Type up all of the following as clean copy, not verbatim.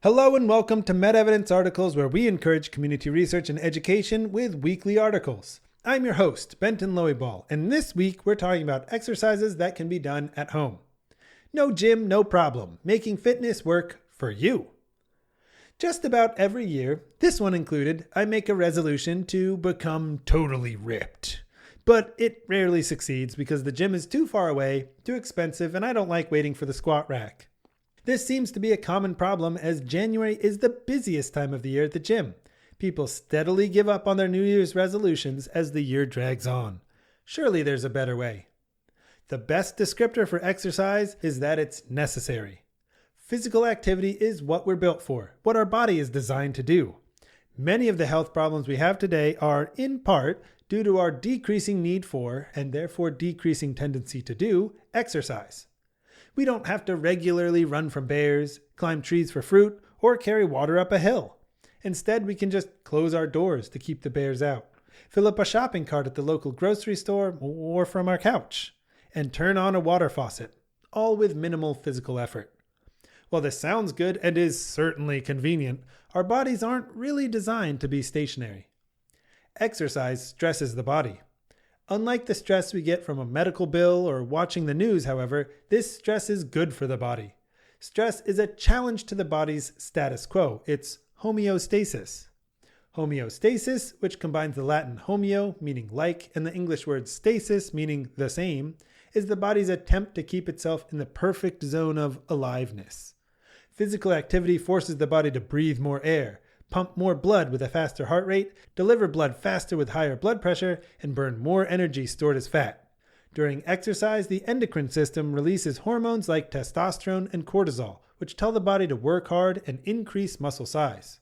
Hello and welcome to MedEvidence Articles, where we encourage community research and education with weekly articles. I'm your host, Benton Loeyball, and this week we're talking about exercises that can be done at home. No gym, no problem. Making fitness work for you. Just about every year, this one included, I make a resolution to become totally ripped. But it rarely succeeds because the gym is too far away, too expensive, and I don't like waiting for the squat rack. This seems to be a common problem as January is the busiest time of the year at the gym. People steadily give up on their New Year's resolutions as the year drags on. Surely there's a better way. The best descriptor for exercise is that it's necessary. Physical activity is what we're built for, what our body is designed to do. Many of the health problems we have today are, in part, due to our decreasing need for, and therefore decreasing tendency to do, exercise. We don't have to regularly run from bears, climb trees for fruit, or carry water up a hill. Instead, we can just close our doors to keep the bears out, fill up a shopping cart at the local grocery store or from our couch, and turn on a water faucet, all with minimal physical effort. While this sounds good and is certainly convenient, our bodies aren't really designed to be stationary. Exercise stresses the body. Unlike the stress we get from a medical bill or watching the news, however, this stress is good for the body. Stress is a challenge to the body's status quo. It's homeostasis. Homeostasis, which combines the Latin homeo, meaning like, and the English word stasis, meaning the same, is the body's attempt to keep itself in the perfect zone of aliveness. Physical activity forces the body to breathe more air, pump more blood with a faster heart rate, deliver blood faster with higher blood pressure, and burn more energy stored as fat. During exercise, the endocrine system releases hormones like testosterone and cortisol, which tell the body to work hard and increase muscle size.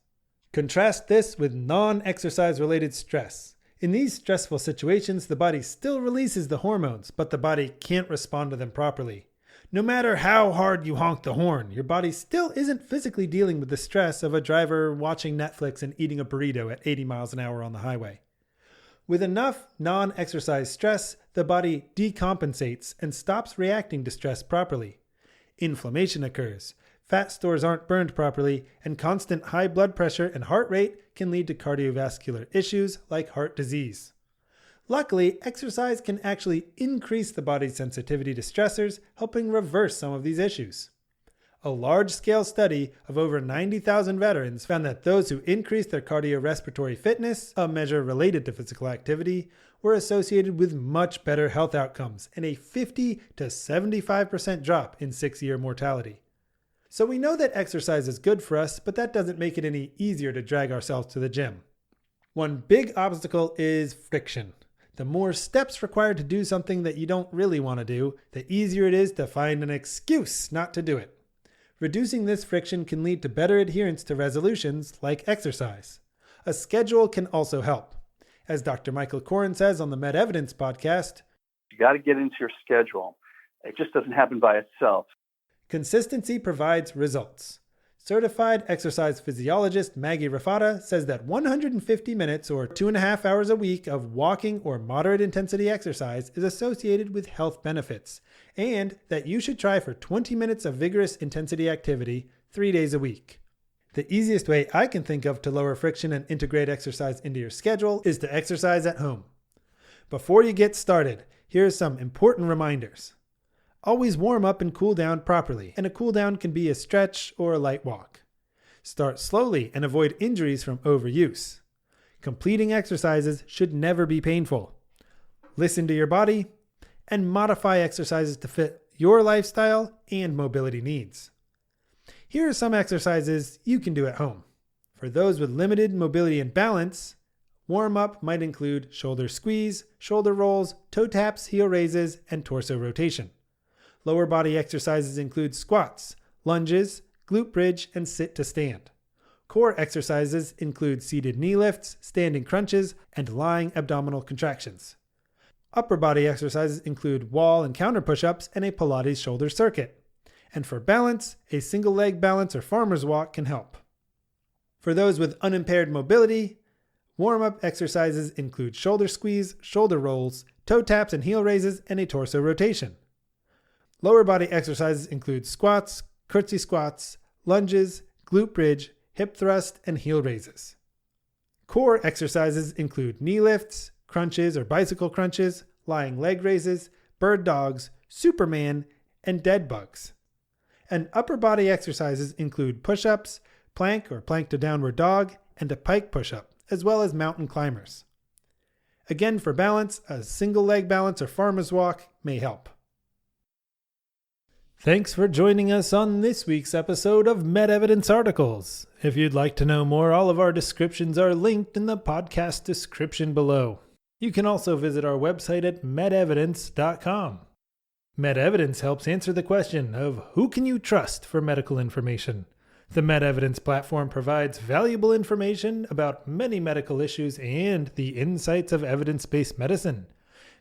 Contrast this with non-exercise related stress. In these stressful situations, the body still releases the hormones, but the body can't respond to them properly. No matter how hard you honk the horn, your body still isn't physically dealing with the stress of a driver watching Netflix and eating a burrito at 80 miles an hour on the highway. With enough non-exercise stress, the body decompensates and stops reacting to stress properly. Inflammation occurs, fat stores aren't burned properly, and constant high blood pressure and heart rate can lead to cardiovascular issues like heart disease. Luckily, exercise can actually increase the body's sensitivity to stressors, helping reverse some of these issues. A large-scale study of over 90,000 veterans found that those who increased their cardiorespiratory fitness, a measure related to physical activity, were associated with much better health outcomes and a 50 to 75% drop in 6-year mortality. So we know that exercise is good for us, but that doesn't make it any easier to drag ourselves to the gym. One big obstacle is friction. The more steps required to do something that you don't really want to do, the easier it is to find an excuse not to do it. Reducing this friction can lead to better adherence to resolutions like exercise. A schedule can also help. As Dr. Michael Koren says on the MedEvidence podcast, you got to get into your schedule. It just doesn't happen by itself. Consistency provides results. Certified exercise physiologist Maggie Rafata says that 150 minutes or 2.5 hours a week of walking or moderate intensity exercise is associated with health benefits, and that you should try for 20 minutes of vigorous intensity activity 3 days a week. The easiest way I can think of to lower friction and integrate exercise into your schedule is to exercise at home. Before you get started, here are some important reminders. Always warm up and cool down properly, and a cool down can be a stretch or a light walk. Start slowly and avoid injuries from overuse. Completing exercises should never be painful. Listen to your body and modify exercises to fit your lifestyle and mobility needs. Here are some exercises you can do at home. For those with limited mobility and balance, warm up might include shoulder squeeze, shoulder rolls, toe taps, heel raises, and torso rotation. Lower body exercises include squats, lunges, glute bridge, and sit to stand. Core exercises include seated knee lifts, standing crunches, and lying abdominal contractions. Upper body exercises include wall and counter push-ups and a Pilates shoulder circuit. And for balance, a single leg balance or farmer's walk can help. For those with unimpaired mobility, warm-up exercises include shoulder squeeze, shoulder rolls, toe taps and heel raises, and a torso rotation. Lower body exercises include squats, curtsy squats, lunges, glute bridge, hip thrust, and heel raises. Core exercises include knee lifts, crunches or bicycle crunches, lying leg raises, bird dogs, Superman, and dead bugs. And upper body exercises include push-ups, plank or plank to downward dog, and a pike push-up, as well as mountain climbers. Again, for balance, a single leg balance or farmer's walk may help. Thanks for joining us on this week's episode of MedEvidence Articles. If you'd like to know more, all of our descriptions are linked in the podcast description below. You can also visit our website at medevidence.com. MedEvidence helps answer the question of who can you trust for medical information. The MedEvidence platform provides valuable information about many medical issues and the insights of evidence-based medicine.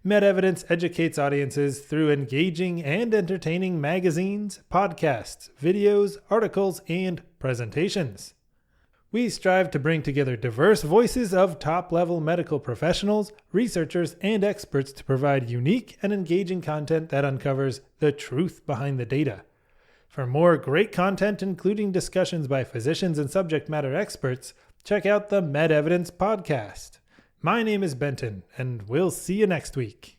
MedEvidence educates audiences through engaging and entertaining magazines, podcasts, videos, articles, and presentations. We strive to bring together diverse voices of top-level medical professionals, researchers, and experts to provide unique and engaging content that uncovers the truth behind the data. For more great content, including discussions by physicians and subject matter experts, check out the MedEvidence podcast. My name is Benton, and we'll see you next week.